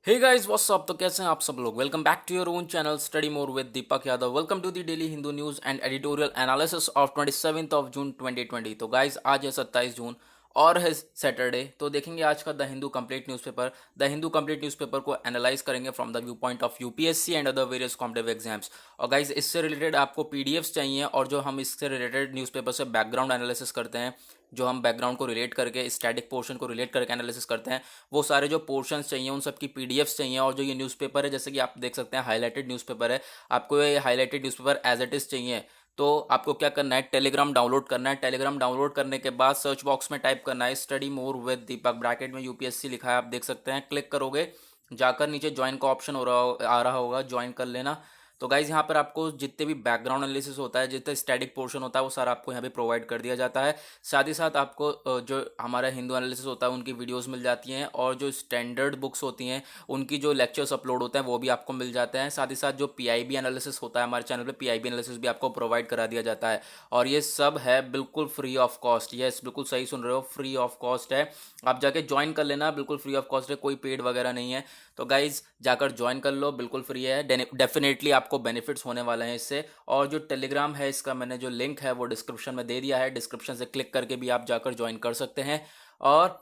Hey guys what's up. तो कैसे हैं आप सब लोग। Welcome back to your own channel study more with Deepak Yadav. Welcome to the daily Hindu news and editorial analysis of 27th of June 2020। तो guys आज है 27 जून और है सैटरडे। तो देखेंगे आज का the Hindu complete newspaper. The Hindu complete newspaper को एनालाइज करेंगे from the view point of UPSC and other various competitive exams. और गाइस इससे रिलेटेड आपको पीडीएफ्स चाहिए और जो हम इससे रिलेटेड न्यूज़पेपर से बैकग्राउंड एनालिसिस करते हैं, जो हम बैकग्राउंड को रिलेट करके स्टैटिक पोर्शन को रिलेट करके एनालिसिस करते हैं, वो सारे जो पोर्शंस चाहिए उन सब की पीडीएफ्स चाहिए। और जो ये न्यूज़पेपर है, जैसे कि आप देख सकते हैं हाईलाइटेड न्यूज़पेपर है, आपको ये highlighted newspaper as it is चाहिए। तो आपको क्या करना है, टेलीग्राम डाउनलोड करना है। टेलीग्राम डाउनलोड करने के बाद सर्च बॉक्स में टाइप करना है study more with Deepak, bracket में यूपीएससी लिखा है, आप देख सकते हैं। क्लिक करोगे, जाकर नीचे ज्वाइन का ऑप्शन आ रहा होगा, ज्वाइन कर लेना। तो गाइज यहाँ पर आपको जितने भी बैकग्राउंड एनालिसिस होता है, जितना स्टैटिक पोर्शन होता है, वो सारा आपको यहाँ पे प्रोवाइड कर दिया जाता है। साथ ही साथ आपको जो हमारा हिंदू एनालिसिस होता है उनकी वीडियोस मिल जाती हैं, और जो स्टैंडर्ड बुक्स होती हैं उनकी जो लेक्चर्स अपलोड होते हैं वो भी आपको मिल जाते हैं। साथ ही साथ जो पीआईबी एनालिसिस होता है हमारे चैनल पे, पीआईबी एनालिसिस भी आपको प्रोवाइड करा दिया जाता है। और ये सब है बिल्कुल फ्री ऑफ कॉस्ट। यस, बिल्कुल सही सुन रहे हो, फ्री ऑफ कॉस्ट है। आप जाके ज्वाइन कर लेना, बिल्कुल फ्री ऑफ कॉस्ट है, कोई पेड वगैरह नहीं है। तो गाइज जाकर ज्वाइन कर लो, बिल्कुल फ्री है। डेफिनेटली आपको बेनिफिट्स होने वाले हैं इससे। और जो टेलीग्राम है इसका मैंने जो लिंक है वो डिस्क्रिप्शन में दे दिया है, डिस्क्रिप्शन से क्लिक करके भी आप जाकर ज्वाइन कर सकते हैं। और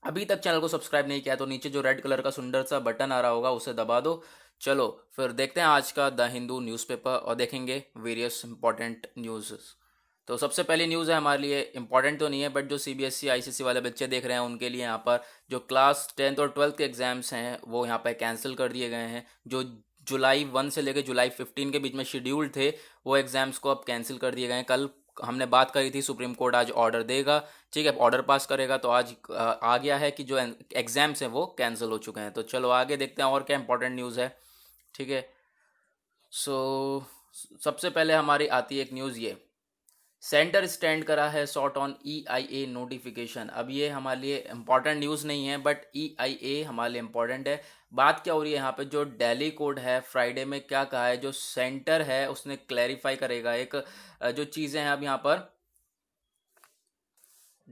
अभी तक चैनल को सब्सक्राइब नहीं किया तो नीचे जो रेड कलर का सुंदर सा बटन आ रहा होगा उसे दबा दो। चलो फिर देखते हैं आज का द हिंदू न्यूज़पेपर और देखेंगे वेरियस इंपॉर्टेंट न्यूज़। तो सबसे पहली न्यूज़ है हमारे लिए, इंपॉर्टेंट तो नहीं है बट जो सीबीएसई आईसीएसई वाले बच्चे देख रहे हैं उनके लिए, यहाँ पर जो क्लास 10th और 12th के एग्जाम्स हैं वो यहाँ पर कैंसिल कर दिए गए हैं। जो जुलाई 1 से लेकर जुलाई 15 के बीच में शेड्यूल थे, वो एग्ज़ाम्स को अब कैंसिल कर दिए गए हैं। कल हमने बात करी थी, सुप्रीम कोर्ट आज ऑर्डर देगा, ठीक है, ऑर्डर पास करेगा। तो आज आ गया है कि जो एग्ज़ाम्स हैं वो कैंसिल हो चुके हैं। तो चलो आगे देखते हैं और क्या इंपॉर्टेंट न्यूज़ है, ठीक है। सो सबसे पहले हमारी आती है एक न्यूज़, ये सेंटर स्टैंड करा है सॉर्ट ऑन ईआईए नोटिफिकेशन। अब ये हमारे लिए इंपॉर्टेंट न्यूज़ नहीं है बट ईआईए हमारे लिए इंपॉर्टेंट है। बात क्या हो रही है यहाँ पे, जो दिल्ली कोड है फ्राइडे में क्या कहा है, जो सेंटर है उसने क्लैरिफाई करेगा एक जो चीज़ें हैं अब यहाँ पर,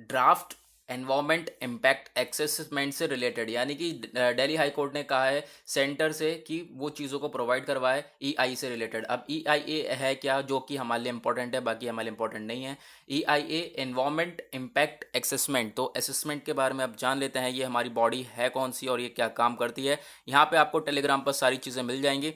ड्राफ्ट एनवायरमेंट इम्पैक्ट असेसमेंट से रिलेटेड, यानी कि दिल्ली हाई कोर्ट ने कहा है सेंटर से कि वो चीज़ों को प्रोवाइड करवाए ईआई से रिलेटेड। अब ईआईए है क्या, जो कि हमारे लिए इंपॉर्टेंट है, बाकी हमारे लिए इंपॉर्टेंट नहीं है। ईआईए एनवायरमेंट इम्पैक्ट असेसमेंट, तो असेसमेंट के बारे में अब जान लेते हैं, ये हमारी बॉडी है कौन सी और ये क्या काम करती है। यहाँ पे आपको टेलीग्राम पर सारी चीज़ें मिल जाएंगी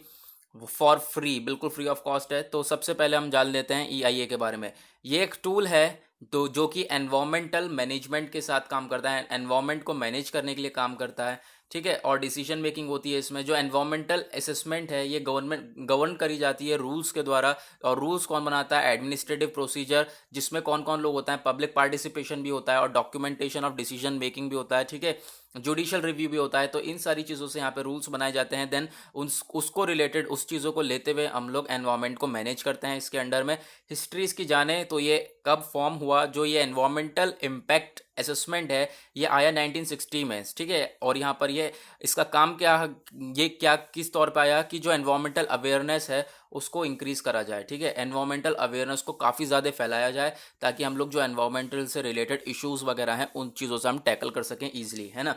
फॉर फ्री, बिल्कुल फ्री ऑफ कॉस्ट है। तो सबसे पहले हम जान लेते हैं ईआईए के बारे में। ये एक टूल है तो जो कि एनवायरमेंटल मैनेजमेंट के साथ काम करता है, एनवायरमेंट को मैनेज करने के लिए काम करता है, ठीक है। और डिसीजन मेकिंग होती है इसमें। जो एनवायरमेंटल असेसमेंट है ये गवर्न करी जाती है रूल्स के द्वारा। और रूल्स कौन बनाता है, एडमिनिस्ट्रेटिव प्रोसीजर, जिसमें कौन कौन लोग होता है, पब्लिक पार्टिसिपेशन भी होता है और डॉक्यूमेंटेशन ऑफ डिसीजन मेकिंग भी होता है, ठीक है। जुडिशियल रिव्यू भी होता है। तो इन सारी चीज़ों से यहाँ पे रूल्स बनाए जाते हैं। देन उसको रिलेटेड उस चीज़ों को लेते हुए हम लोग एनवायरमेंट को मैनेज करते हैं इसके अंडर में। हिस्ट्री इसकी जाने तो ये कब फॉर्म हुआ, जो ये एनवायरमेंटल इम्पैक्ट असेसमेंट है ये आया 1960 में, ठीक है। और यहाँ पर ये इसका काम क्या, ये क्या किस तौर पे आया कि जो एनवायरमेंटल अवेयरनेस है उसको इंक्रीज करा जाए, ठीक है। एनवायरमेंटल अवेयरनेस को काफ़ी ज़्यादा फैलाया जाए ताकि हम लोग जो एनवायरमेंटल से रिलेटेड इश्यूज़ वगैरह हैं उन चीज़ों से हम टैकल कर सकें ईजिली, है ना।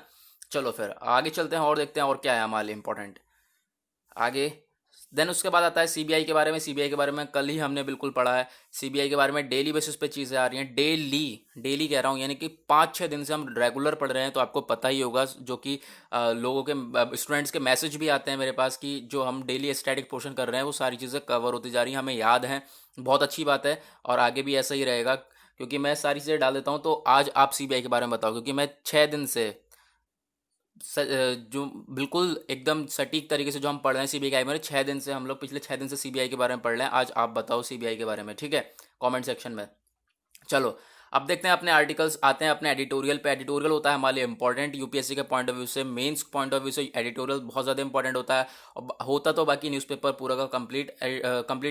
चलो फिर आगे चलते हैं और देखते हैं और क्या है हमारे लिए इंपॉर्टेंट आगे। देन उसके बाद आता है सीबीआई के बारे में। सीबीआई के बारे में कल ही हमने बिल्कुल पढ़ा है। सीबीआई के बारे में डेली बेसिस पे चीज़ें आ रही हैं, डेली डेली कह रहा हूँ, यानी कि 5-6 दिन से हम रेगुलर पढ़ रहे हैं। तो आपको पता ही होगा, जो कि लोगों के स्टूडेंट्स के मैसेज भी आते हैं मेरे पास कि जो हम डेली स्टैटिक पोर्शन कर रहे हैं वो सारी चीज़ें कवर होती जा रही हैं, हमें याद हैं। बहुत अच्छी बात है और आगे भी ऐसा ही रहेगा, क्योंकि मैं सारी चीज़ें डाल देता हूँ। तो आज आप सीबीआई के बारे में बताओ, क्योंकि मैं 6 दिन से जो बिल्कुल एकदम सटीक तरीके से जो हम पढ़ रहे हैं सीबीआई में, 6 दिन से हम लोग पिछले 6 दिन से सीबीआई के बारे में पढ़ रहे हैं। आज आप बताओ सीबीआई के बारे में, ठीक है, कमेंट सेक्शन में। चलो अब देखते हैं अपने आर्टिकल्स, आते हैं अपने एडिटोरियल पे। एडिटोरियल होता है हमारे लिए इंपॉर्टेंट यूपीएससी के पॉइंट ऑफ व्यू से, मेंस पॉइंट ऑफ व्यू से एडिटोरियल बहुत ज़्यादा इंपॉर्टेंट होता है। और होता तो बाकी न्यूज़पेपर पूरा का कंप्लीट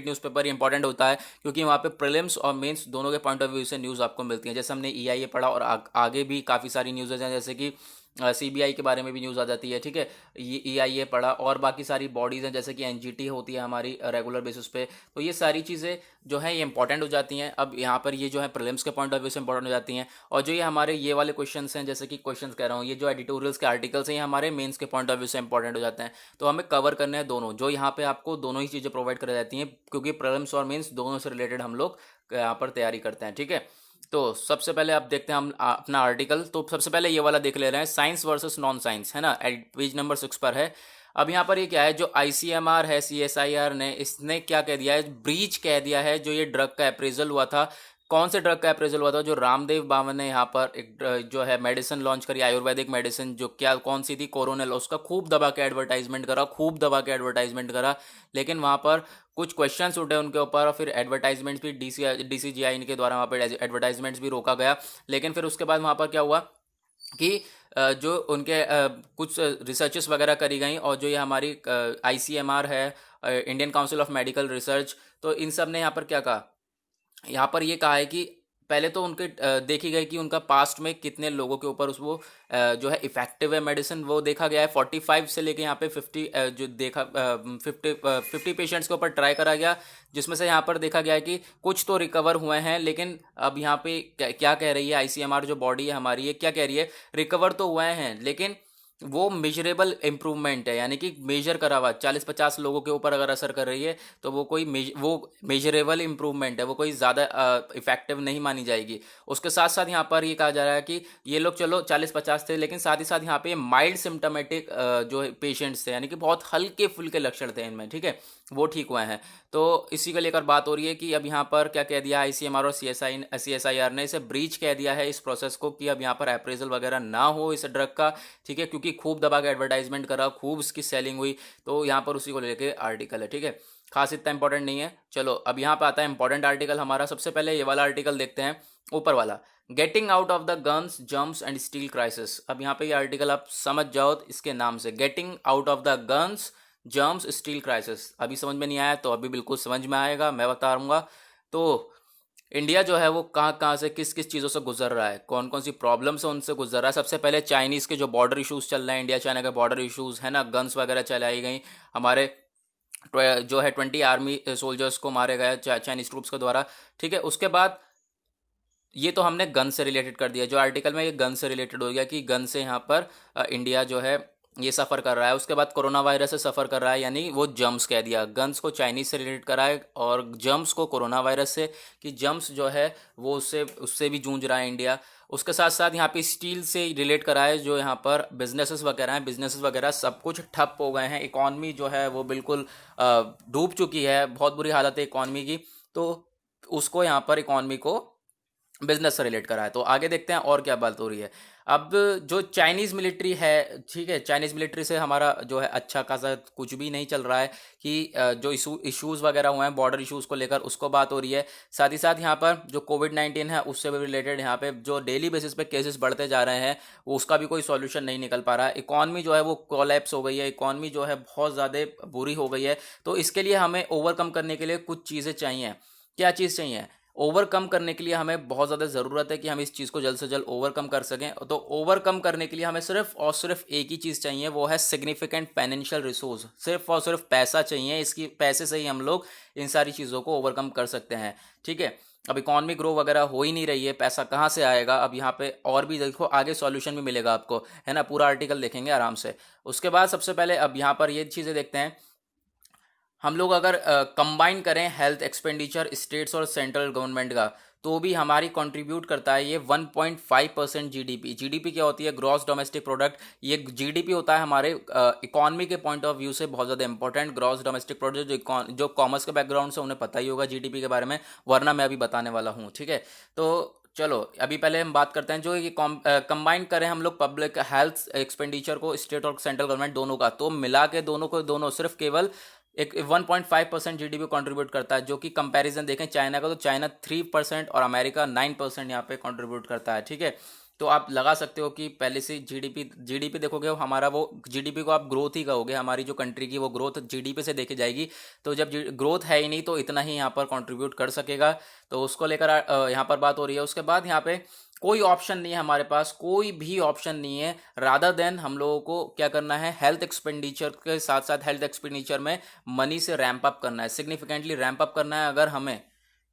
न्यूज़पेपर ही इंपॉर्टेंट होता है, क्योंकि वहाँ पे प्रीलिम्स और मेंस दोनों के पॉइंट ऑफ व्यू से न्यूज़ आपको मिलती है। जैसे हमने ईआईए पढ़ा और आगे भी काफ़ी सारी न्यूज़ हैं, जैसे कि सीबीआई के बारे में भी न्यूज़ आ जाती है, ठीक है। ईआईए पढ़ा, और बाकी सारी बॉडीज़ हैं जैसे कि एनजीटी होती है हमारी रेगुलर बेसिस पे। तो ये सारी चीज़ें जो है ये इंपॉर्टेंट हो जाती हैं। अब यहाँ पर ये जो है प्रीलिम्स के पॉइंट ऑफ व्यू से इंपॉर्टेंट हो जाती हैं, और जो ये हमारे ये वाले क्वेश्चंस हैं, जैसे कि क्वेश्चंस कह रहा हूँ, ये जो एडिटोरियल्स के आर्टिकल्स हैं, ये हमारे मेंस के पॉइंट ऑफ व्यू से इंपॉर्टेंट हो जाते हैं। तो हमें कवर करने हैं दोनों, जो यहाँ पे आपको दोनों ही चीज़ें प्रोवाइड कराई जाती हैं, क्योंकि प्रीलिम्स और मेंस दोनों से रिलेटेड हम लोग यहाँ पर तैयारी करते हैं, ठीक है। तो सबसे पहले आप देखते हैं हम अपना आर्टिकल। तो सबसे पहले ये वाला देख ले रहे हैं, साइंस वर्सेस नॉन साइंस, है ना, पेज नंबर 6 पर है। अब यहाँ पर ये क्या है, जो आईसीएमआर है, सीएसआईआर ने, इसने क्या कह दिया है, ब्रीच कह दिया है। जो ये ड्रग का अप्रेजल हुआ था, कौन से ड्रग का अप्रेजल हुआ था, जो रामदेव बाबा ने यहाँ पर एक जो है मेडिसिन लॉन्च करी, आयुर्वेदिक मेडिसिन, जो क्या कौन सी थी, कोरोनिल, उसका खूब दबा के एडवर्टाइजमेंट करा, खूब दबा के एडवर्टाइजमेंट करा। लेकिन वहाँ पर कुछ क्वेश्चंस उठे उनके ऊपर, और फिर एडवर्टाइजमेंट्स भी डीसीजीआई के द्वारा वहाँ पर एडवर्टाइजमेंट्स भी रोका गया। लेकिन फिर उसके बाद वहाँ पर क्या हुआ कि जो उनके कुछ रिसर्चेस वगैरह करी गई, और जो ये हमारी आईसीएमआर है, Indian council of medical research, तो इन सब ने यहाँ पर क्या कहा, यहाँ पर ये कहा है कि पहले तो उनके देखी गई कि उनका पास्ट में कितने लोगों के ऊपर उस वो जो है इफेक्टिव है मेडिसिन, वो देखा गया है। 45 से लेके यहाँ पे 50 जो देखा 50 पेशेंट्स के ऊपर ट्राई करा गया, जिसमें से यहाँ पर देखा गया है कि कुछ तो रिकवर हुए हैं। लेकिन अब यहाँ पे क्या कह रही है आईसीएमआर, जो बॉडी है हमारी, ये क्या कह रही है, रिकवर तो हुए हैं, लेकिन वो मेजरेबल इम्प्रूवमेंट है, यानी कि मेजर करा हुआ 40-50 लोगों के ऊपर अगर असर कर रही है, तो वो कोई वो मेजरेबल इम्प्रूवमेंट है, वो कोई ज़्यादा इफेक्टिव नहीं मानी जाएगी। उसके साथ साथ यहाँ पर ये कहा जा रहा है कि ये लोग चलो 40-50 थे, लेकिन साथ ही साथ यहाँ पे माइल्ड सिम्टोमेटिक जो पेशेंट्स थे, यानी कि बहुत हल्के फुल्के लक्षण थे इनमें, ठीक है, वो ठीक हुए हैं। तो इसी को लेकर बात हो रही है कि अब यहाँ पर क्या कह दिया आईसीएमआर और सीएसआईआर ने, इसे ब्रीच कह दिया है इस प्रोसेस को, कि अब यहाँ पर अप्रेजल वगैरह ना हो इस ड्रग का, ठीक है, क्योंकि खूब दबा के एडवर्टाइजमेंट करा, खूब इसकी सेलिंग हुई। तो यहाँ पर उसी को लेके आर्टिकल है, ठीक है, खास इतना इंपॉर्टेंट नहीं है। चलो अब यहाँ पे आता है इंपॉर्टेंट आर्टिकल हमारा। सबसे पहले ये वाला आर्टिकल देखते हैं, ऊपर वाला, getting out of the guns jumps and steel crisis. अब यहाँ पे ये आर्टिकल आप समझ जाओ इसके नाम से, getting out of the guns jumps steel crisis. अभी समझ में नहीं आया तो अभी बिल्कुल समझ में आएगा, मैं बता दूंगा। तो इंडिया जो है वो कहाँ कहाँ से किस किस चीज़ों से गुजर रहा है, कौन कौन सी प्रॉब्लम्स है उनसे गुजर रहा है। सबसे पहले चाइनीज़ के जो बॉर्डर इश्यूज चल रहे हैं, इंडिया चाइना के बॉर्डर इश्यूज है ना, गन्स वगैरह चलाई गई हमारे, जो है 20 आर्मी सोल्जर्स को मारे गए चाइनीज ट्रूप्स के द्वारा, ठीक है। उसके बाद ये तो हमने गन से रिलेटेड कर दिया, जो आर्टिकल में ये गन से रिलेटेड हो गया कि गन से यहाँ पर इंडिया जो है ये सफ़र कर रहा है। उसके बाद कोरोना वायरस से सफ़र कर रहा है, यानी वो जम्स कह दिया, गन्स को चाइनीज से रिलेटेड करा है, और जम्स को कोरोना वायरस से, कि जम्स जो है वो उससे उससे भी जूझ रहा है इंडिया। उसके साथ साथ यहाँ पे स्टील से रिलेट करा है, जो यहाँ पर बिजनेसेस वगैरह हैं, बिजनेसेस वगैरह सब कुछ ठप हो गए हैं, इकॉनमी जो है वो बिल्कुल डूब चुकी है, बहुत बुरी हालत है इकॉनमी की। तो उसको यहाँ पर इकॉनमी को बिजनेस से रिलेट करा है। तो आगे देखते हैं और क्या बात हो रही है। अब जो चाइनीज़ मिलिट्री है, ठीक है, चाइनीज़ मिलिट्री से हमारा जो है अच्छा खासा कुछ भी नहीं चल रहा है, कि जो इश्यूज़ वगैरह हुए हैं बॉर्डर इश्यूज़ को लेकर, उसको बात हो रही है। साथ ही साथ यहाँ पर जो कोविड-19 है उससे भी रिलेटेड यहाँ पे जो डेली बेसिस पे केसेस बढ़ते जा रहे हैं, वो उसका भी कोई सॉल्यूशन नहीं निकल पा रहा है। इकॉनमी जो है वो कोलैप्स हो गई है, इकॉनमी जो है बहुत ज़्यादा बुरी हो गई है। तो इसके लिए हमें ओवरकम करने के लिए कुछ चीज़ें चाहिए। क्या चीज़ चाहिए? ओवरकम करने के लिए हमें बहुत ज़्यादा ज़रूरत है कि हम इस चीज़ को जल्द से जल्द ओवरकम कर सकें। तो ओवरकम करने के लिए हमें सिर्फ और सिर्फ एक ही चीज़ चाहिए, वो है सिग्निफिकेंट फाइनेंशियल रिसोर्स। सिर्फ और सिर्फ पैसा चाहिए, इसकी पैसे से ही हम लोग इन सारी चीज़ों को ओवरकम कर सकते हैं, ठीक है। अब इकॉनमी ग्रो वगैरह हो ही नहीं रही है, पैसा कहाँ से आएगा? अब यहाँ पे और भी देखो, आगे सॉल्यूशन भी मिलेगा आपको, है ना, पूरा आर्टिकल देखेंगे आराम से। उसके बाद सबसे पहले अब यहाँ पर ये चीज़ें देखते हैं, हम लोग अगर कंबाइन करें हेल्थ एक्सपेंडिचर स्टेट्स और सेंट्रल गवर्नमेंट का, तो भी हमारी कंट्रीब्यूट करता है ये 1.5% जीडीपी। जीडीपी क्या होती है? Gross domestic product. ये जीडीपी होता है हमारे इकॉनमी के पॉइंट ऑफ व्यू से बहुत ज़्यादा इंपॉर्टेंट। ग्रॉस डोमेस्टिक प्रोडक्ट जो कॉमर्स के बैकग्राउंड से उन्हें पता ही होगा जीडीपी के बारे में, वरना मैं अभी बताने वाला हूँ, ठीक है। तो चलो अभी पहले हम बात करते हैं, जो ये कंबाइन करें हम लोग पब्लिक हेल्थ एक्सपेंडिचर को स्टेट और सेंट्रल गवर्नमेंट दोनों का, तो मिला के दोनों को दोनों सिर्फ केवल एक 1.5% जीडीपी कंट्रीब्यूट करता है। जो कि कंपैरिजन देखें चाइना का, तो चाइना 3% और अमेरिका 9% यहाँ पे कंट्रीब्यूट करता है, ठीक है। तो आप लगा सकते हो कि पहले से जीडीपी देखोगे, हमारा वो जीडीपी को आप ग्रोथ ही कहोगे, हमारी जो कंट्री की वो ग्रोथ जीडीपी से देखी जाएगी। तो जब ग्रोथ है ही नहीं, तो इतना ही यहाँ पर कंट्रीब्यूट कर सकेगा। तो उसको लेकर यहाँ पर बात हो रही है। उसके बाद यहाँ पे कोई ऑप्शन नहीं है हमारे पास, कोई भी ऑप्शन नहीं है रादर देन हम लोगों को क्या करना है, हेल्थ एक्सपेंडिचर के साथ साथ हेल्थ एक्सपेंडिचर में मनी से रैंप अप करना है, सिग्निफिकेंटली रैंप अप करना है। अगर हमें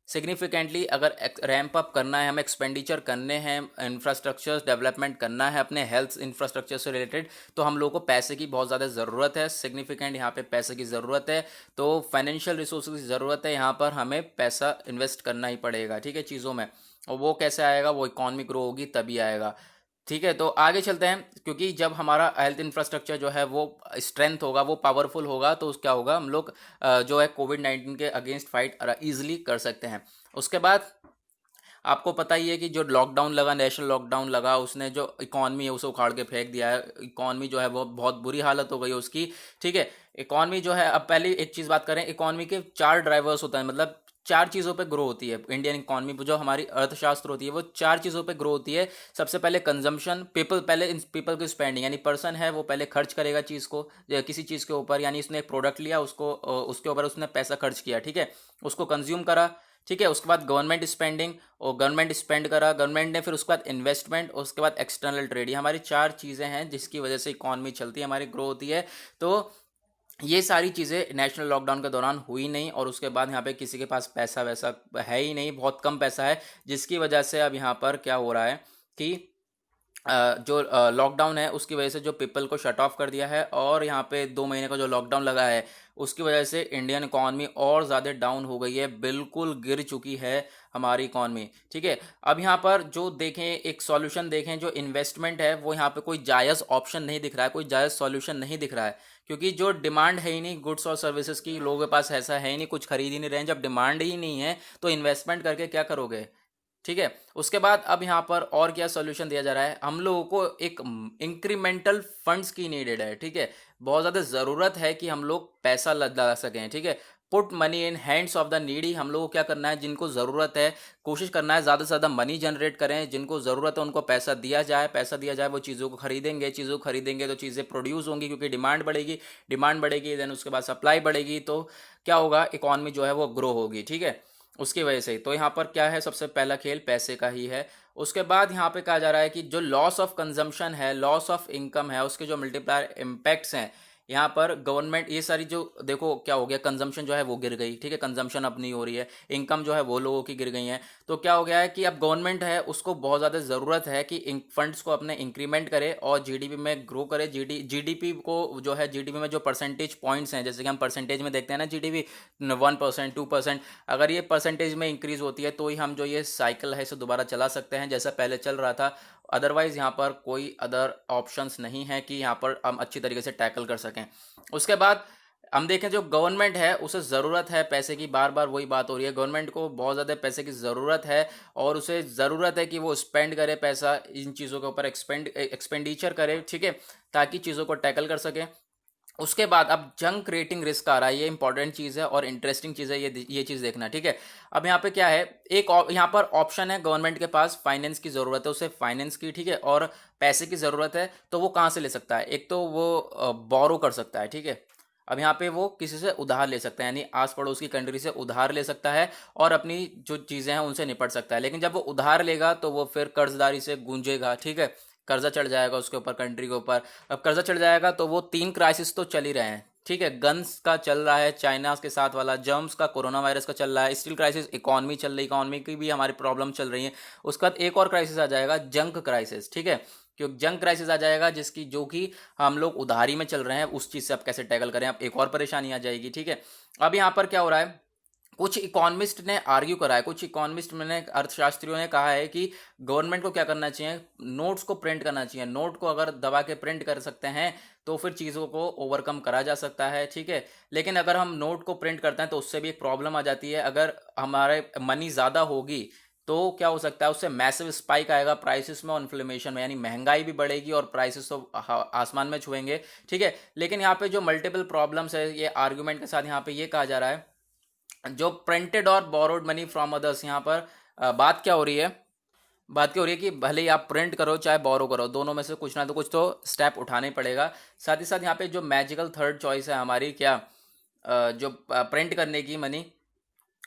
सिग्निफिकेंटली अगर रैंप अप करना है, हमें एक्सपेंडिचर करने हैं, इंफ्रास्ट्रक्चर डेवलपमेंट करना है अपने हेल्थ इंफ्रास्ट्रक्चर से रिलेटेड, तो हम लोगों को पैसे की बहुत ज़्यादा ज़रूरत है, सिग्निफिकेंट यहाँ पे पैसे की ज़रूरत है। तो फाइनेंशियल रिसोर्स की ज़रूरत है, यहाँ पर हमें पैसा इन्वेस्ट करना ही पड़ेगा, ठीक है, चीज़ों में। और वो कैसे आएगा, वो इकॉनमी ग्रो होगी तभी आएगा। ठीक है, तो आगे चलते हैं, क्योंकि जब हमारा हेल्थ इंफ्रास्ट्रक्चर जो है वो स्ट्रेंथ होगा, वो पावरफुल होगा, तो क्या होगा, हम लोग जो है कोविड-19 के अगेंस्ट फाइट ईजिली कर सकते हैं। उसके बाद आपको पता ही है कि जो लॉकडाउन लगा, नेशनल लॉकडाउन लगा, उसने जो इकॉनमी है उसे उखाड़ के फेंक दिया है। इकॉनमी जो है वो बहुत बुरी हालत हो गई है उसकी। ठीक है, इकॉनमी जो है, अब पहले एक चीज़ बात करें, इकॉनमी के 4 ड्राइवर्स होता है, मतलब 4 चीज़ों पे ग्रो होती है इंडियन इकॉनमी, जो हमारी अर्थशास्त्र होती है वो 4 चीज़ों पे ग्रो होती है। सबसे पहले कंजम्पशन, पीपल, पहले पीपल की स्पेंडिंग, यानी पर्सन है वो पहले खर्च करेगा चीज़ को, या किसी चीज़ के ऊपर, यानी उसने एक प्रोडक्ट लिया, उसको उसके ऊपर उसने पैसा खर्च किया, ठीक है, उसको कंज्यूम करा। ठीक है, उसके बाद गवर्नमेंट स्पेंडिंग, और गवर्नमेंट स्पेंड करा गवर्नमेंट ने, फिर उसके बाद इन्वेस्टमेंट, और उसके बाद एक्सटर्नल ट्रेड। ये हमारी 4 चीज़ें हैं जिसकी वजह से इकॉनमी चलती है, हमारी ग्रो होती है। तो ये सारी चीज़ें नेशनल लॉकडाउन के दौरान हुई नहीं, और उसके बाद यहाँ पे किसी के पास पैसा वैसा है ही नहीं, बहुत कम पैसा है, जिसकी वजह से अब यहाँ पर क्या हो रहा है कि जो लॉकडाउन है उसकी वजह से जो पीपल को शट ऑफ कर दिया है, और यहाँ पे 2 महीने का जो लॉकडाउन लगा है उसकी वजह से इंडियन इकॉनमी और ज़्यादा डाउन हो गई है, बिल्कुल गिर चुकी है हमारी इकॉनमी। ठीक है, अब यहाँ पर जो देखें, एक सॉल्यूशन देखें, जो इन्वेस्टमेंट है वो यहाँ पे कोई जायज़ ऑप्शन नहीं दिख रहा है, कोई जायज़ सॉल्यूशन नहीं दिख रहा है, क्योंकि जो डिमांड है ही नहीं गुड्स और सर्विसेज की, लोगों के पास ऐसा है ही नहीं, कुछ खरीद ही नहीं रहे हैं। जब डिमांड ही नहीं है तो इन्वेस्टमेंट करके क्या करोगे। ठीक है, उसके बाद अब यहाँ पर और क्या सोल्यूशन दिया जा रहा है, हम लोगों को एक इंक्रीमेंटल फंड्स की नीडेड है। ठीक है, बहुत ज़्यादा ज़रूरत है कि हम लोग पैसा लगा सकें। ठीक है, put money in hands of the needy. हम लोगों को क्या करना है, जिनको ज़रूरत है कोशिश करना है ज़्यादा से ज़्यादा मनी जनरेट करें, जिनको ज़रूरत है उनको पैसा दिया जाए, पैसा दिया जाए, वो चीज़ों को खरीदेंगे, चीज़ों को खरीदेंगे तो चीज़ें प्रोड्यूस होंगी, क्योंकि डिमांड बढ़ेगी, डिमांड बढ़ेगी, देन उसके बाद सप्लाई बढ़ेगी, तो क्या होगा, इकॉनमी जो है वो ग्रो होगी। ठीक है, उसकी वजह से। तो यहाँ पर क्या है, सबसे पहला खेल पैसे का ही है। उसके बाद यहाँ पे कहा जा रहा है कि जो लॉस ऑफ कंजम्पशन है, लॉस ऑफ इनकम है, उसके जो मल्टीप्लायर इम्पैक्ट्स हैं, यहाँ पर गवर्नमेंट, ये सारी जो देखो क्या हो गया, कंजम्पशन जो है वो गिर गई। ठीक है, कंजम्पशन अब नहीं हो रही है, इनकम जो है वो लोगों की गिर गई है। तो क्या हो गया है कि अब गवर्नमेंट है उसको बहुत ज़्यादा ज़रूरत है कि फंड्स को अपने इंक्रीमेंट करे और जीडीपी में ग्रो करे। जीडीपी को जो है, जीडीपी में जो परसेंटेज पॉइंट्स हैं, जैसे कि हम परसेंटेज में देखते हैं ना, जीडीपी 1%, 2%, अगर ये परसेंटेज में इंक्रीज होती है तो ही हम जो ये साइकिल है इसे दोबारा चला सकते हैं जैसा पहले चल रहा था। अदरवाइज यहाँ पर कोई अदर ऑप्शंस नहीं है कि यहाँ पर हम अच्छी तरीके से टैकल कर सकें। उसके बाद हम देखें, जो गवर्नमेंट है उसे ज़रूरत है पैसे की, बार बार वही बात हो रही है, गवर्नमेंट को बहुत ज़्यादा पैसे की ज़रूरत है, और उसे ज़रूरत है कि वो स्पेंड करे पैसा इन चीज़ों के ऊपर, एक्सपेंडिचर करे। ठीक है, ताकि चीज़ों को टैकल कर सके। उसके बाद अब जंग क्रिएटिंग रिस्क आ रहा है, ये इंपॉर्टेंट चीज़ है और इंटरेस्टिंग चीज़ है, ये चीज़ देखना। ठीक है, अब यहाँ पे क्या है, एक यहाँ पर ऑप्शन है, गवर्नमेंट के पास फाइनेंस की ज़रूरत है, उसे फाइनेंस की, ठीक है, और पैसे की ज़रूरत है, तो वो कहाँ से ले सकता है, एक तो वो बोरो कर सकता है। ठीक है, अब यहाँ पे वो किसी से उधार ले सकता है, यानी आस पड़ोस की कंट्री से उधार ले सकता है और अपनी जो चीज़ें हैं उनसे निपट सकता है। लेकिन जब वो उधार लेगा तो वो फिर कर्जदारी से गूंजेगा। ठीक है, कर्जा चढ़ जाएगा उसके ऊपर, कंट्री के ऊपर। अब कर्जा चढ़ जाएगा तो वो 3 क्राइसिस तो चल ही रहे हैं। ठीक है, गन्स का चल रहा है, चाइना के साथ वाला, जर्म्स का, कोरोना वायरस का चल रहा है, स्टील क्राइसिस, इकॉनमी चल रही, इकॉनमी की भी हमारी प्रॉब्लम चल रही है। उसके बाद एक और क्राइसिस आ जाएगा, जंक क्राइसिस। ठीक है, क्योंकि जंक क्राइसिस आ जाएगा जिसकी, जो कि हम लोग उधारी में चल रहे हैं, उस चीज़ से आप कैसे टैकल करें, अब एक और परेशानी आ जाएगी। ठीक है, अब यहाँ पर क्या हो रहा है, कुछ इकोनॉमिस्ट ने आर्ग्यू करा है, कुछ इकोनॉमिस्ट मैंने, अर्थशास्त्रियों ने कहा है कि गवर्नमेंट को क्या करना चाहिए, नोट्स को प्रिंट करना चाहिए। नोट को अगर दबा के प्रिंट कर सकते हैं तो फिर चीज़ों को ओवरकम करा जा सकता है। ठीक है, लेकिन अगर हम नोट को प्रिंट करते हैं तो उससे भी एक प्रॉब्लम आ जाती है, अगर हमारे मनी ज़्यादा होगी तो क्या हो सकता है, उससे मैसिव स्पाइक आएगा प्राइसेस में और इन्फ्लेमेशन में, यानी महंगाई भी बढ़ेगी और प्राइसेस तो आसमान में छुएंगे। ठीक है, लेकिन यहाँ पे जो मल्टीपल प्रॉब्लम्स है, ये आर्ग्यूमेंट के साथ यहाँ पे ये कहा जा रहा है, जो प्रिंटेड और बोरोड मनी फ्रॉम अदर्स, यहाँ पर बात क्या हो रही है, बात क्या हो रही है कि भले ही आप प्रिंट करो चाहे बोरो करो, दोनों में से कुछ ना तो कुछ तो स्टेप उठाना ही पड़ेगा। साथ ही साथ यहाँ पे जो मैजिकल थर्ड चॉइस है हमारी, क्या जो प्रिंट करने की मनी,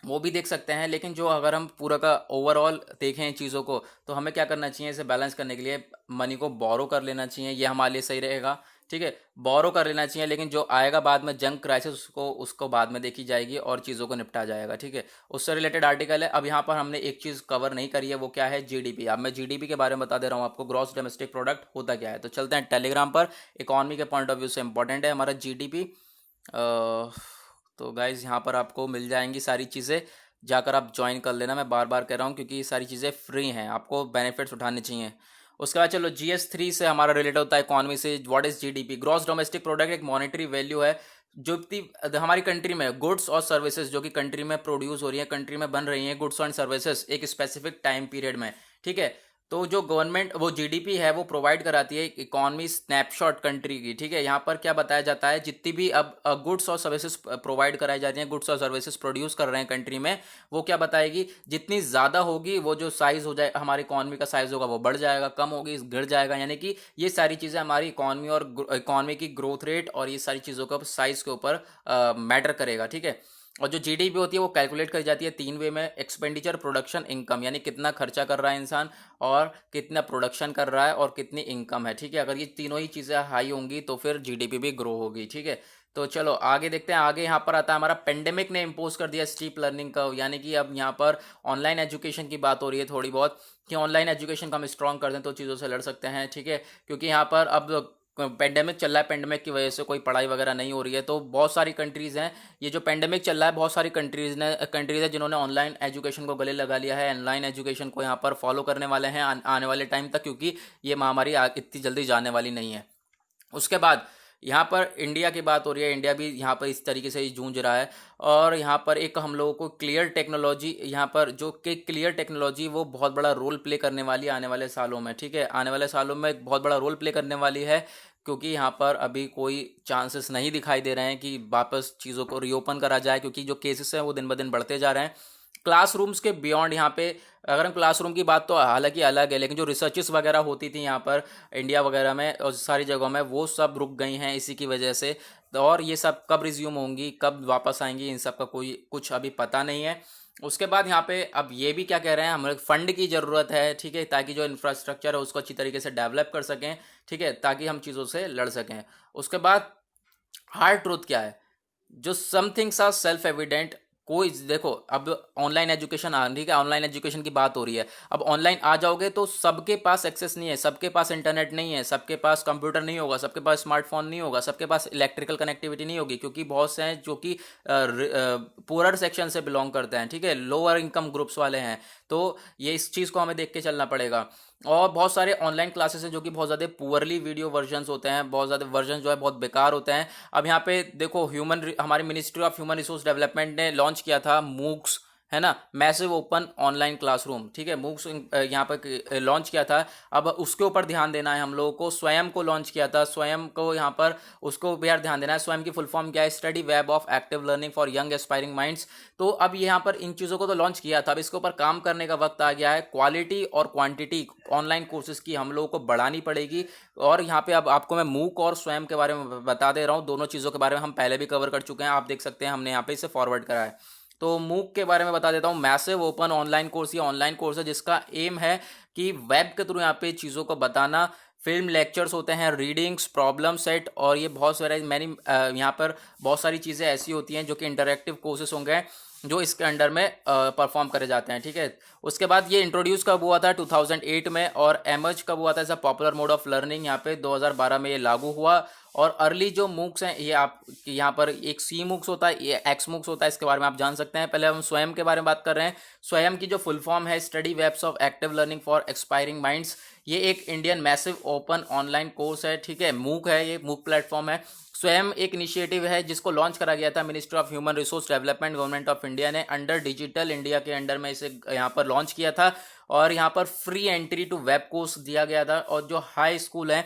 वो भी देख सकते हैं। लेकिन जो अगर हम पूरा का ओवरऑल देखें इन चीज़ों को, तो हमें क्या करना चाहिए, इसे बैलेंस करने के लिए मनी को बोरो कर लेना चाहिए, ये हमारे लिए सही रहेगा। ठीक है, बोरो कर लेना चाहिए, लेकिन जो आएगा बाद में जंग क्राइसिस, उसको बाद में देखी जाएगी और चीज़ों को निपटा जाएगा। ठीक है, उससे रिलेटेड आर्टिकल है। अब यहाँ पर हमने एक चीज़ कवर नहीं करी है, वो क्या है, जीडीपी। अब मैं जीडीपी के बारे में बता दे रहा हूँ आपको, ग्रॉस डोमेस्टिक प्रोडक्ट होता क्या है। तो चलते हैं टेलीग्राम पर। इकोनॉमी के पॉइंट ऑफ व्यू से इंपॉर्टेंट है हमारा जीडीपी। तो गाइज यहाँ पर आपको मिल जाएंगी सारी चीज़ें, जाकर आप ज्वाइन कर लेना। मैं बार बार कह रहा हूँ क्योंकि ये सारी चीज़ें फ्री हैं, आपको बेनिफिट्स उठाने चाहिए। उसके बाद चलो GS3 से हमारा रिलेटेड होता है इकोनॉमी से। What is GDP? Gross domestic product एक मॉनेटरी वैल्यू है जो कि हमारी कंट्री में गुड्स और सर्विसेज जो कि कंट्री में प्रोड्यूस हो रही है, कंट्री में बन रही हैं गुड्स एंड सर्विसेज एक स्पेसिफिक टाइम पीरियड में। ठीक है, तो जो गवर्नमेंट वो जीडीपी है वो प्रोवाइड कराती है इकोनॉमी स्नैपशॉट कंट्री की। ठीक है, यहाँ पर क्या बताया जाता है, जितनी भी अब गुड्स और सर्विसेज प्रोवाइड कराई जाती हैं, गुड्स और सर्विसेज प्रोड्यूस कर रहे हैं कंट्री में, वो क्या बताएगी, जितनी ज़्यादा होगी वो जो साइज हो जाए, हमारी इकोनॉमी का साइज होगा वो बढ़ जाएगा, कम होगी गिर जाएगा। यानी कि ये सारी चीज़ें हमारी इकोनॉमी और इकोनॉमी की ग्रोथ रेट और ये सारी चीज़ों का साइज के ऊपर मैटर करेगा। ठीक है, और जो जीडीपी होती है वो कैलकुलेट करी जाती है 3 वे में। एक्सपेंडिचर, प्रोडक्शन, इनकम, यानी कितना खर्चा कर रहा है इंसान और कितना प्रोडक्शन कर रहा है और कितनी इनकम है। ठीक है, अगर ये तीनों ही चीज़ें हाई होंगी तो फिर जीडीपी भी ग्रो होगी। ठीक है, तो चलो आगे देखते हैं। आगे यहाँ पर आता है हमारा, पेंडेमिक ने इम्पोज कर दिया स्टीप लर्निंग कर्व। यानी कि अब यहाँ पर ऑनलाइन एजुकेशन की बात हो रही है थोड़ी बहुत, कि ऑनलाइन एजुकेशन को हम स्ट्रॉन्ग कर दें तो चीज़ों से लड़ सकते हैं। ठीक है, क्योंकि यहाँ पर अब पेंडेमिक चल रहा है, पेंडेमिक की वजह से कोई पढ़ाई वगैरह नहीं हो रही है, तो बहुत सारी कंट्रीज़ हैं, ये जो पेंडेमिक चल रहा है बहुत सारी कंट्रीज़ है जिन्होंने ऑनलाइन एजुकेशन को गले लगा लिया है, ऑनलाइन एजुकेशन को यहाँ पर फॉलो करने वाले हैं आने वाले टाइम तक, क्योंकि ये महामारी इतनी जल्दी जाने वाली नहीं है। उसके बाद यहाँ पर इंडिया की बात हो रही है, इंडिया भी यहाँ पर इस तरीके से ही जूझ रहा है। और यहाँ पर एक हम लोगों को क्लियर टेक्नोलॉजी, यहाँ पर जो कि क्लियर टेक्नोलॉजी वो बहुत बड़ा रोल प्ले करने वाली है आने वाले सालों में। ठीक है, आने वाले सालों में एक बहुत बड़ा रोल प्ले करने वाली है, क्योंकि यहाँ पर अभी कोई चांसेस नहीं दिखाई दे रहे हैं कि वापस चीज़ों को रीओपन करा जाए, क्योंकि जो केसेस हैं वो दिन ब दिन बढ़ते जा रहे हैं। क्लासरूम्स के बियॉन्ड यहाँ पे, अगर हम क्लासरूम की बात तो हालांकि अलग है, लेकिन जो रिसर्चेस वगैरह होती थी यहाँ पर इंडिया वगैरह में और सारी जगहों में, वो सब रुक गई हैं इसी की वजह से। और ये सब कब रिज्यूम होंगी, कब वापस आएंगी, इन सब का कोई कुछ अभी पता नहीं है। उसके बाद यहाँ पे अब ये भी क्या कह रहे हैं, हमें फंड की ज़रूरत है। ठीक है, ताकि जो इंफ्रास्ट्रक्चर है उसको अच्छी तरीके से डेवलप कर सकें। ठीक है, ताकि हम चीज़ों से लड़ सकें। उसके बाद हार्ड ट्रूथ क्या है, जो some things are self evident. कोई देखो, अब ऑनलाइन एजुकेशन ठीक है, ऑनलाइन एजुकेशन की बात हो रही है। अब ऑनलाइन आ जाओगे तो सबके पास एक्सेस नहीं है, सबके पास इंटरनेट नहीं है, सबके पास कंप्यूटर नहीं होगा, सबके पास स्मार्टफोन नहीं होगा, सबके पास इलेक्ट्रिकल कनेक्टिविटी नहीं होगी, क्योंकि बहुत से हैं जो कि पुअर सेक्शन से बिलोंग करते हैं। ठीक है, लोअर इनकम ग्रुप्स वाले हैं। तो ये इस चीज़ को हमें देख के चलना पड़ेगा। और बहुत सारे ऑनलाइन क्लासेस हैं जो कि बहुत ज़्यादा पुअरली वीडियो वर्जन्स होते हैं, बहुत ज़्यादा वर्जन जो है बहुत बेकार होते हैं। अब यहाँ पे देखो, हमारी ministry of human resource development ने लॉन्च किया था मूक्स, है ना, मैसिव ओपन ऑनलाइन क्लासरूम। ठीक है, मूक्स यहाँ पर लॉन्च किया था। अब उसके ऊपर ध्यान देना है हम लोगों को। स्वयं को लॉन्च किया था, स्वयं को यहाँ पर उसको भी यार ध्यान देना है। स्वयं की फुल फॉर्म क्या है, study web of active learning for young aspiring minds. तो अब यहाँ पर इन चीज़ों को तो लॉन्च किया था, अब इसके ऊपर काम करने का वक्त आ गया है। क्वालिटी और क्वांटिटी ऑनलाइन कोर्सेज की हम लोगों को बढ़ानी पड़ेगी। और यहाँ पे अब आपको मैं मूक और स्वयं के बारे में बता दे रहा हूँ, दोनों चीज़ों के बारे में हम पहले भी कवर कर चुके हैं, आप देख सकते हैं, हमने यहाँ पे इसे फॉरवर्ड करा है। तो मूक के बारे में बता देता हूँ। मैसिव ओपन ऑनलाइन कोर्स, ये ऑनलाइन कोर्स है जिसका एम है कि वेब के थ्रू यहाँ पे चीज़ों को बताना। फिल्म लेक्चर्स होते हैं, रीडिंग्स, प्रॉब्लम सेट, और ये बहुत सारे यहाँ पर बहुत सारी चीज़ें ऐसी होती हैं जो कि इंटरैक्टिव कोर्सेज होंगे जो इसके अंडर में परफॉर्म करे जाते हैं। ठीक है, उसके बाद ये इंट्रोड्यूस कब हुआ था, 2008 में, और एमर्ज कब हुआ था as a popular mode of learning, यहाँ पे 2012 में ये लागू हुआ। और अर्ली जो मूक्स हैं, ये आप यहाँ पर एक सी मूक्स होता है, ये एक्स मूक्स होता है, इसके बारे में आप जान सकते हैं। पहले हम स्वयं के बारे में बात कर रहे हैं। स्वयं की जो फुल फॉर्म है, study webs of active learning for expiring minds, ये एक Indian massive open online course है। ठीक है, मूक है, ये मूक प्लेटफॉर्म है। स्वयं एक इनिशिएटिव है जिसको लॉन्च करा गया था ministry of human resource development, government of India ने अंडर डिजिटल इंडिया के अंडर में इसे यहाँ पर लॉन्च किया था। और यहाँ पर free entry to web course दिया गया था। और जो हाई स्कूल है,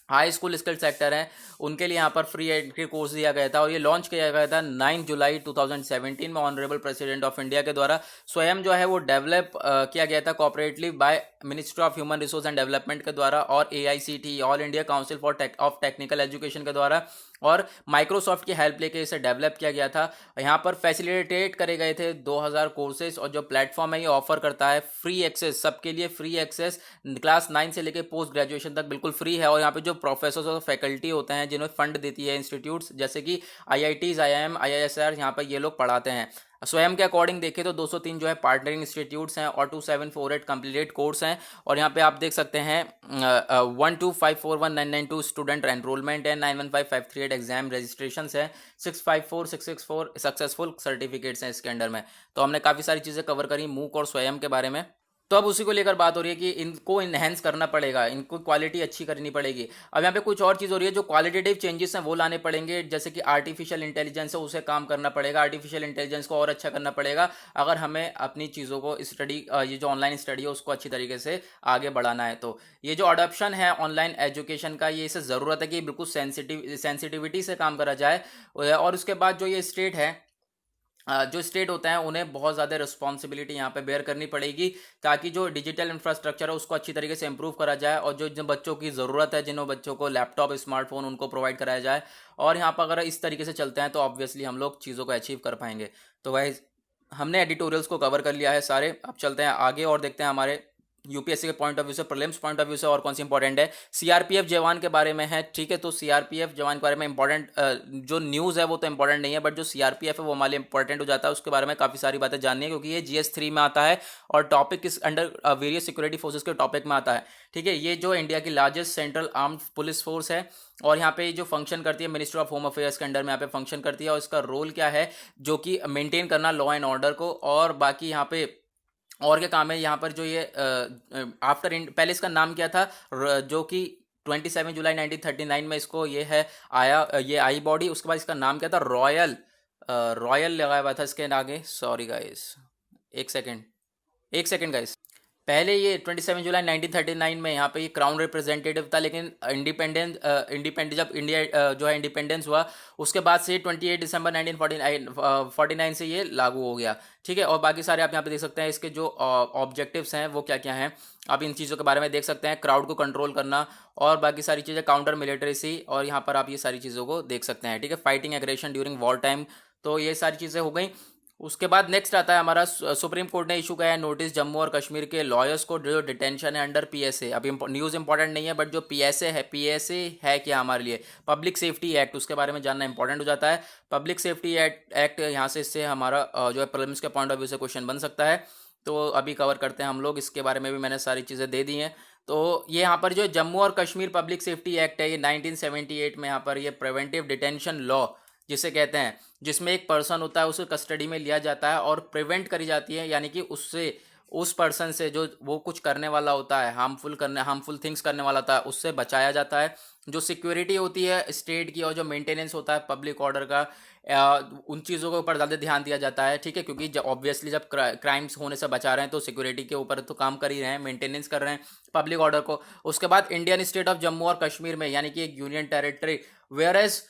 हाई स्कूल स्किल सेक्टर हैं उनके लिए यहाँ पर फ्री एंट्री कोर्स दिया गया था और ये लॉन्च किया गया था 9 जुलाई 2017 में ऑनरेबल प्रेसिडेंट ऑफ इंडिया के द्वारा। स्वयं जो है वो डेवलप किया गया था cooperatively by ministry of human resource and development के द्वारा और AICTE all India council for of technical education के द्वारा और माइक्रोसॉफ्ट की हेल्प लेके इसे डेवलप किया गया था। यहाँ पर फैसिलिटेट करे गए थे 2000 कोर्सेज और जो प्लेटफॉर्म है ये ऑफर करता है फ्री एक्सेस, सबके लिए फ्री एक्सेस, क्लास 9 से लेके पोस्ट ग्रेजुएशन तक बिल्कुल फ्री है। और यहाँ पे जो प्रोफेसर्स और फैकल्टी होते हैं जिन्हें फंड देती है इंस्टीट्यूट्स जैसे कि IITs, IIM, IISR, यहाँ पर ये लोग पढ़ाते हैं। स्वयं के अकॉर्डिंग देखें तो 203 जो है पार्टनरिंग इंस्टीट्यूट्स हैं और 2748 कंप्लीटेड कोर्स हैं। और यहाँ पे आप देख सकते हैं 1254199 स्टूडेंट एनरोलमेंट है, 915538 एग्जाम रजिस्ट्रेशन है, 654664 सक्सेसफुल सर्टिफिकेट्स हैं इसके अंडर में। तो हमने काफ़ी सारी चीज़ें कवर करी मूक और स्वयं के बारे में। तो अब उसी को लेकर बात हो रही है कि इनको इन्हेंस करना पड़ेगा, इनको क्वालिटी अच्छी करनी पड़ेगी। अब यहाँ पे कुछ और चीज़ हो रही है, जो क्वालिटेटिव चेंजेस हैं वो लाने पड़ेंगे, जैसे कि आर्टिफिशियल इंटेलिजेंस है उसे काम करना पड़ेगा, आर्टिफिशियल इंटेलिजेंस को और अच्छा करना पड़ेगा अगर हमें अपनी चीज़ों को स्टडी, ये जो ऑनलाइन स्टडी है उसको अच्छी तरीके से आगे बढ़ाना है। तो ये जो अडॉप्शन है ऑनलाइन एजुकेशन का, ये इसे ज़रूरत है कि बिल्कुल सेंसिटिविटी से काम करा जाए। और उसके बाद जो ये स्टेट है, जो स्टेट होता है उन्हें बहुत ज़्यादा रिस्पॉन्सिबिलिटी यहाँ पे बेयर करनी पड़ेगी ताकि जो डिजिटल इंफ्रास्ट्रक्चर है उसको अच्छी तरीके से इंप्रूव करा जाए और जो जिन बच्चों की ज़रूरत है, जिन बच्चों को लैपटॉप, स्मार्टफोन, उनको प्रोवाइड कराया जाए। और यहाँ पर अगर इस तरीके से चलते हैं तो ऑब्वियसली हम लोग चीज़ों को अचीव कर पाएंगे। तो वह हमने एडिटोरियल्स को कवर कर लिया है सारे। अब चलते हैं आगे और देखते हैं हमारे यूपीएससी के पॉइंट ऑफ व्यू से, प्रीलिम्स पॉइंट ऑफ व्यू से और कौन सी इंपॉर्टेंट है। सीआरपीएफ जवान के बारे में है, ठीक है। तो सीआरपीएफ जवान के बारे में इंपॉर्टेंट जो न्यूज़ है वो तो इंपॉर्टेंट नहीं है, बट जो सीआरपीएफ है वो हमारे लिए इंपॉर्टेंट हो जाता है। उसके बारे में काफ़ी सारी बातें जाननी है क्योंकि ये GS3 में आता है और टॉपिक इस अंडर वेरियस सिक्योरिटी फोर्सेस के टॉपिक में आता है, ठीक है। ये जो इंडिया की largest central armed police force है और यहाँ पे जो फंक्शन करती है मिनिस्ट्री ऑफ होम अफेयर्स के अंडर में यहाँ पे फंक्शन करती है और इसका रोल क्या है, जो कि मेंटेन करना लॉ एंड ऑर्डर को। और बाकी यहाँ पे और क्या काम है यहाँ पर, जो ये आफ्टर पहले इसका नाम क्या था, जो कि 27 जुलाई 1939 में इसको ये है आया, ये आई बॉडी। उसके बाद इसका नाम क्या था, रॉयल, रॉयल लगाया हुआ था इसके आगे। सॉरी गाइस, एक सेकेंड, एक सेकेंड गाइस। पहले ये 27 जुलाई 1939 में यहाँ पे ये क्राउन रिप्रेजेंटेटिव था, लेकिन इंडिपेंडेंट जब इंडिया जो है इंडिपेंडेंस हुआ उसके बाद से 28 दिसंबर 1949 से ये लागू हो गया, ठीक है। और बाकी सारे आप यहाँ पे देख सकते हैं इसके जो ऑब्जेक्टिव्स हैं वो क्या क्या हैं, आप इन चीज़ों के बारे में देख सकते हैं। क्राउड को कंट्रोल करना और बाकी सारी चीज़ें, काउंटर मिलिट्रेसी, और यहाँ पर आप ये सारी चीज़ों को देख सकते हैं, ठीक है। Fighting aggression during war time, तो ये सारी चीज़ें हो गई। उसके बाद नेक्स्ट आता है हमारा, सुप्रीम कोर्ट ने इशू किया है नोटिस जम्मू और कश्मीर के लॉयर्स को जो डिटेंशन है अंडर PSA। अभी न्यूज़ इंपॉर्टेंट नहीं है, बट जो PSA है, PSA है क्या हमारे लिए, पब्लिक सेफ्टी एक्ट, उसके बारे में जानना इंपॉर्टेंट हो जाता है। पब्लिक सेफ्टी एक्ट यहाँ से इससे हमारा जो है प्रीलिम्स के पॉइंट ऑफ व्यू से क्वेश्चन बन सकता है। तो अभी कवर करते हैं हम लोग, इसके बारे में भी मैंने सारी चीज़ें दे दी हैं। तो ये यहाँ पर जो जम्मू और कश्मीर पब्लिक सेफ्टी एक्ट है, ये 1978 में यहाँ पर ये प्रिवेंटिव डिटेंशन लॉ जिसे कहते हैं, जिसमें एक पर्सन होता है उसे कस्टडी में लिया जाता है और प्रिवेंट करी जाती है, यानी कि उससे, उस पर्सन से जो वो कुछ करने वाला होता है, हार्मफुल थिंग्स करने वाला होता है, उससे बचाया जाता है। जो सिक्योरिटी होती है स्टेट की और जो मेंटेनेंस होता है पब्लिक ऑर्डर का, उन चीज़ों के ऊपर ज़्यादा ध्यान दिया जाता है, ठीक है। क्योंकि जब ऑब्वियसली जब क्राइम्स होने से बचा रहे हैं तो सिक्योरिटी के ऊपर तो काम कर ही रहे हैं, मेंटेनेंस कर रहे हैं पब्लिक ऑर्डर को। उसके बाद इंडियन स्टेट ऑफ जम्मू और कश्मीर में, यानी कि एक union territory, where as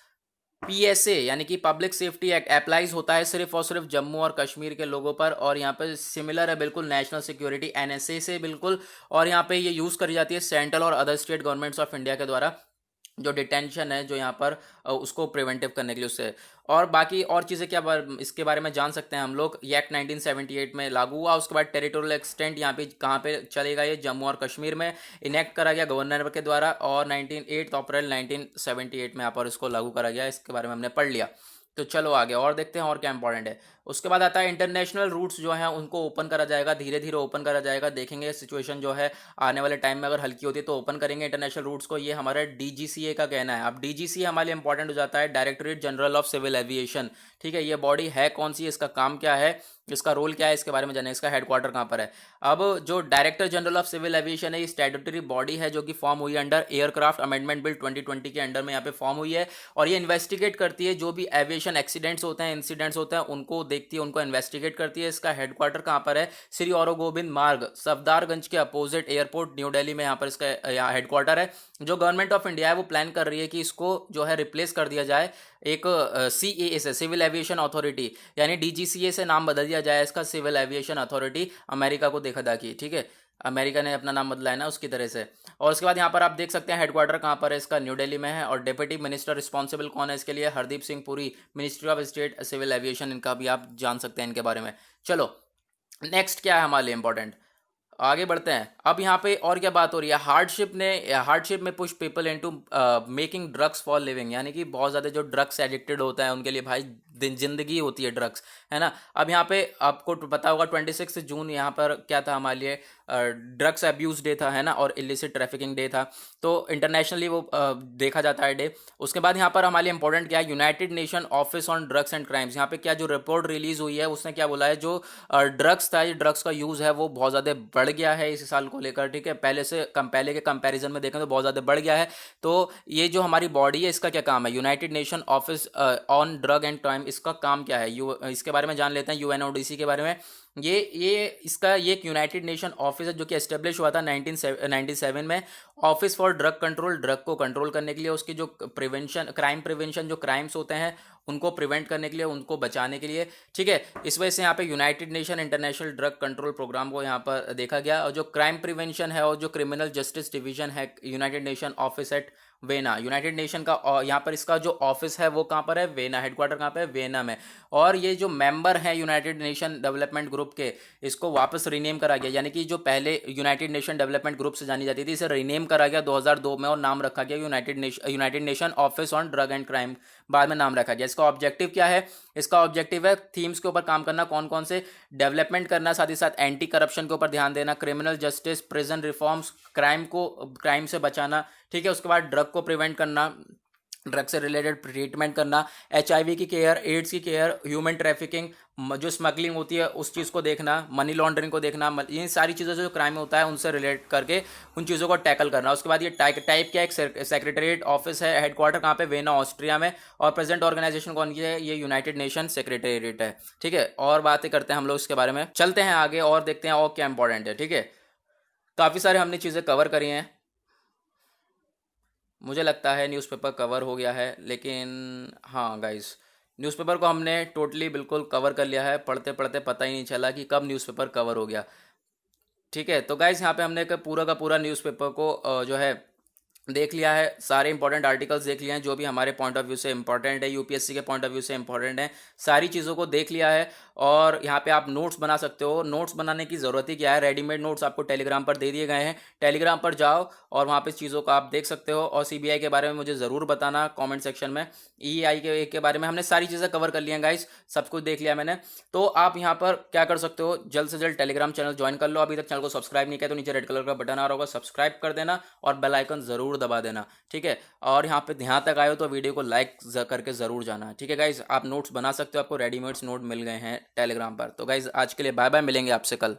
PSA यानी कि पब्लिक सेफ्टी एक्ट अप्लाइज होता है सिर्फ और सिर्फ जम्मू और कश्मीर के लोगों पर। और यहाँ पे सिमिलर है बिल्कुल नेशनल सिक्योरिटी NSA से बिल्कुल। और यहाँ पे ये यूज़ करी जाती है सेंट्रल और other state governments of India के द्वारा, जो डिटेंशन है जो यहाँ पर उसको प्रिवेंटिव करने के लिए उससे। और बाकी और चीज़ें क्या इसके बारे में जान सकते हैं हम लोग। ये एक्ट 1978 में लागू हुआ, उसके बाद टेरिटोरियल एक्सटेंट यहाँ पे कहाँ पे चलेगा, ये जम्मू और कश्मीर में इनेक्ट करा गया गवर्नर के द्वारा, और 8 अप्रैल 1978 में यहाँ पर इसको लागू करा गया। इसके बारे में हमने पढ़ लिया। तो चलो आगे और देखते हैं और क्या इंपॉर्टेंट है। उसके बाद आता है इंटरनेशनल रूट्स जो हैं उनको ओपन करा जाएगा, धीरे धीरे ओपन करा जाएगा। देखेंगे सिचुएशन जो है आने वाले टाइम में अगर हल्की होती है तो ओपन करेंगे इंटरनेशनल रूट्स को, ये हमारा DGCA का कहना है। अब DGCA हमारे लिए इंपॉर्टेंट हो जाता है, directorate general of civil aviation, ठीक है। ये बॉडी है कौन सी, इसका काम क्या है, इसका रोल क्या है, इसके बारे में जाने, इसका हेडक्वार्टर कहाँ पर है। अब जो director general of civil aviation है, ये स्टैट्यूटरी बॉडी है जो कि फॉर्म हुई है अंडर एयरक्राफ्ट अमेंडमेंट बिल 2020 के अंडर में यहाँ पे फॉर्म हुई है। और ये इन्वेस्टिगेट करती है जो भी एविएशन एक्सीडेंट्स होते हैं, इंसिडेंट्स होते हैं, उनको देखती है, उनको इन्वेस्टिगेट करती है। इसका हेडक्वार्टर कहाँ पर है? श्री औरगोबिंद मार्ग, सफदारगंज के अपोजिट एयरपोर्ट न्यू दिल्ली में यहाँ पर इसका यहाँ हेडक्वार्टर है। जो गवर्नमेंट ऑफ इंडिया है वो प्लान कर रही है कि इसको जो है रिप्लेस कर दिया जाए एक CAA से, सिविल एविएशन अथॉरिटी, यानी DGCA से नाम बदल दिया जाए इसका, सिविल एविएशन अथॉरिटी। अमेरिका को देखा दाखी, ठीक है, अमेरिका ने अपना नाम बदला है ना, उसकी तरह से। और उसके बाद यहाँ पर आप देख सकते हैं हेडक्वार्टर कहाँ पर है इसका, न्यू दिल्ली में है। और डिप्टी मिनिस्टर रिस्पॉन्सिबल कौन है इसके लिए? Hardeep Singh Puri, ministry of state civil aviation, इनका भी आप जान सकते हैं इनके बारे में। चलो नेक्स्ट क्या है हमारे लिए इंपॉर्टेंट, आगे बढ़ते हैं। अब यहाँ पे और क्या बात हो रही है? हार्डशिप में push people into making drugs for living, यानी कि बहुत ज़्यादा जो ड्रग्स एडिक्टेड होता है उनके लिए भाई जिंदगी होती है ड्रग्स, है ना। अब यहाँ पे आपको पता होगा 26 जून यहाँ पर क्या था हमारे लिए? ड्रग्स अब्यूज डे था, है ना, और इलिसिट ट्रैफिकिंग डे था। तो इंटरनेशनली वो देखा जाता है डे। उसके बाद यहाँ पर हमारे लिए इंपॉर्टेंट क्या है? United nation office on drugs and crimes, यहाँ पे क्या जो रिपोर्ट रिलीज हुई है उसने क्या बोला है? जो ड्रग्स था, ये ड्रग्स का यूज़ है वो बहुत ज़्यादा बढ़ गया है इस साल को लेकर, ठीक है। पहले के कंपैरिजन में देखें तो बहुत ज़्यादा बढ़ गया है। तो ये जो हमारी बॉडी है इसका क्या काम है? United nation office on drug and crime, इसका काम क्या है? इसके बारे में जान लेते हैं, UNODC के बारे में। ये एक यूनाइटेड नेशन ऑफिस है जो कि एस्टेब्लिश हुआ था 1997 में। Office for drug control, drug को कंट्रोल करने के लिए, उसकी जो क्राइम प्रिवेंशन, जो क्राइम्स होते हैं उनको प्रिवेंट करने के लिए, उनको बचाने के लिए, ठीक है। इस वजह से यहाँ पे United Nation International Drug Control Programme को यहाँ पर देखा गया। और जो क्राइम प्रिवेंशन है और जो क्रिमिनल जस्टिस डिवीजन है United nation office at vena, United nation का यहाँ पर इसका जो ऑफिस है वो कहाँ पर है? वेना, हेडक्वार्टर कहाँ पे है? वेना में। और ये जो मेंबर है यूनाइटेड नेशन डेवलपमेंट ग्रुप के, इसको वापस रीनेम करा गया, यानी कि जो पहले यूनाइटेड नेशन डेवलपमेंट ग्रुप से जानी जाती थी, इसे रीनेम करा गया 2002 में और नाम रखा गया United nation office on drug and crime, बाद में नाम रखा गया। इसका ऑब्जेक्टिव क्या है? इसका ऑब्जेक्टिव है थीम्स के ऊपर काम करना। कौन कौन से? डेवलपमेंट करना, साथ ही साथ एंटी करप्शन के ऊपर ध्यान देना, criminal justice, prison reforms, crime से बचाना, ठीक है। उसके बाद ड्रग को प्रिवेंट करना, ड्रग से रिलेटेड ट्रीटमेंट करना, HIV की केयर, एड्स की केयर, ह्यूमन ट्रैफिकिंग, जो स्मगलिंग होती है उस चीज़ को देखना, मनी लॉन्ड्रिंग को देखना, ये सारी चीज़ें जो क्राइम होता है उनसे रिलेट करके उन चीज़ों को टैकल करना। उसके बाद ये टाइप क्या, एक सेक्रेटरीट ऑफिस है, हेडक्वार्टर कहाँ पे? वेना, ऑस्ट्रिया में। और प्रेजेंट ऑर्गेनाइजेशन कौन की है? ये यूनाइटेड नेशन सेक्रेटरीट है, ठीक है। और बातें करते हैं हम लोग इसके बारे में, चलते हैं आगे और देखते हैं और क्या इंपॉर्टेंट है, ठीक है। काफ़ी सारे हमने चीज़ें कवर करी हैं, मुझे लगता है न्यूज़पेपर कवर हो गया है, लेकिन हाँ गाइस, न्यूज़पेपर को हमने टोटली बिल्कुल कवर कर लिया है। पढ़ते पढ़ते पता ही नहीं चला कि कब न्यूज़पेपर कवर हो गया, ठीक है। तो गाइस यहाँ पे हमने पूरा का पूरा न्यूज़पेपर को जो है देख लिया है, सारे इंपॉर्टेंट आर्टिकल्स देख लिए हैं जो भी हमारे पॉइंट ऑफ व्यू से इंपॉर्टेंट है, UPSC के पॉइंट ऑफ व्यू से इंपॉर्टेंट है, सारी चीज़ों को देख लिया है। और यहाँ पे आप नोट्स बना सकते हो। नोट्स बनाने की ज़रूरत ही क्या है? रेडीमेड नोट्स आपको टेलीग्राम पर दे दिए गए हैं, टेलीग्राम पर जाओ और वहाँ पे चीज़ों को आप देख सकते हो। और CBI के बारे में मुझे ज़रूर बताना कॉमेंट सेक्शन में। EI के बारे में हमने सारी चीज़ें कवर कर ली हैं गाइस, सब कुछ देख लिया मैंने। तो आप यहाँ पर क्या कर सकते हो, जल्द से जल्द टेलीग्राम चैनल ज्वाइन कर लो। अभी तक चैनल को सब्सक्राइब नहीं किया तो नीचे रेड कलर का बटन आ रहा होगा, सब्सक्राइब कर देना और बेल आइकन ज़रूर दबा देना, ठीक है। और यहाँ पे ध्यान तक आए हो तो वीडियो को लाइक करके ज़रूर जाना, ठीक है गाइज। आप नोट्स बना सकते हो, आपको रेडीमेड्स नोट मिल गए हैं टेलीग्राम पर। तो गाइज आज के लिए बाय बाय, मिलेंगे आपसे कल।